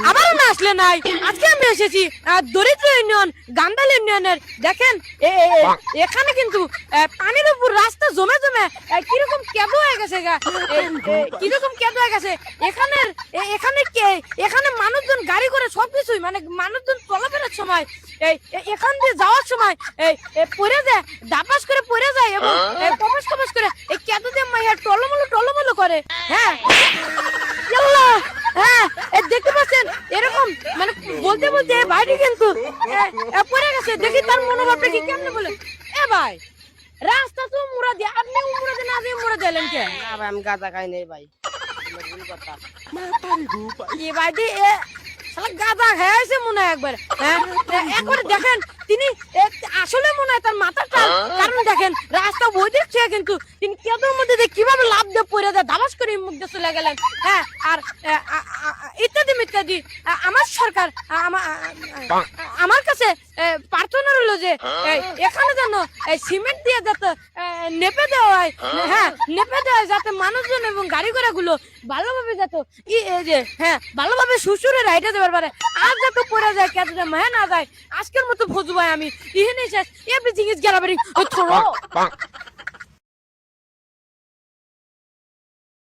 আবার না আসলে নাই। আজকে আমি এসেছি দরিদ্র ইউনিয়ন গান্দাল ইউনিয়নের। দেখেন এখানে কিন্তু পানির উপর রাস্তা জমে জমে কিরকম কেঁদো হয়ে গেছে কিরকম কেঁদো হয়ে গেছে। এখানে মানুষজন গাড়ি করে সবকিছুই মানে মানুষজন চলাফেরার সময় এখান দিয়ে যাওয়ার সময় পড়ে যায়, দাপাস করে পড়ে যায় এবং কপাস কপাস করে এই কেঁদো দিয়ে মাইয়া টলমলো করে। হ্যাঁ হ্যাঁ দেখতে পাচ্ছেন এরকম মানে বলতে বলতে ভাইটি কিন্তু পড়ে গেছে। দেখি তার মনোভাবটা কি কেমনে বলে। ভাই রাস্তা তো মুড়া দিয়ে আপনি মুড়া দিয়ে না দিয়ে মুড়া দিলেন কে? না ভাই আমি গাঁজা খাই নাই ভাই, ভুল কথা। ভাইটি গাঁজা খেয়েছে মনে হয় একবার। হ্যাঁ একবারে দেখেন তিনি আসলে মনে হয় তার মাথাটা, কারণ দেখেন রাস্তা বই দেখছে কিন্তু তিনি কেঁদোর মধ্যে কিভাবে লাভ দিয়ে পড়ে যায়, দাবাস করে মুখ দিয়ে চলে গেলেন। হ্যাঁ আর ইত্যাদি ইত্যাদি। আমার সরকার আমার কাছে প্রার্থনা রইল যে এখানে যেন সিমেন্ট দিয়ে যাতে নেপে দেওয়া হয়। হ্যাঁ নেপে দেওয়া হয় যাতে মানুষজন এবং গাড়ি ঘোড়া গুলো ভালোভাবে যেত হ্যাঁ ভালোভাবে সুসুরে রাইডে দেবার পারে। আর যাতে পড়ে যায় কেটে মায়া না যায়। আজকের মতো ভোজ ভাই আমি ইহেনে শেষ। Everything is gallery.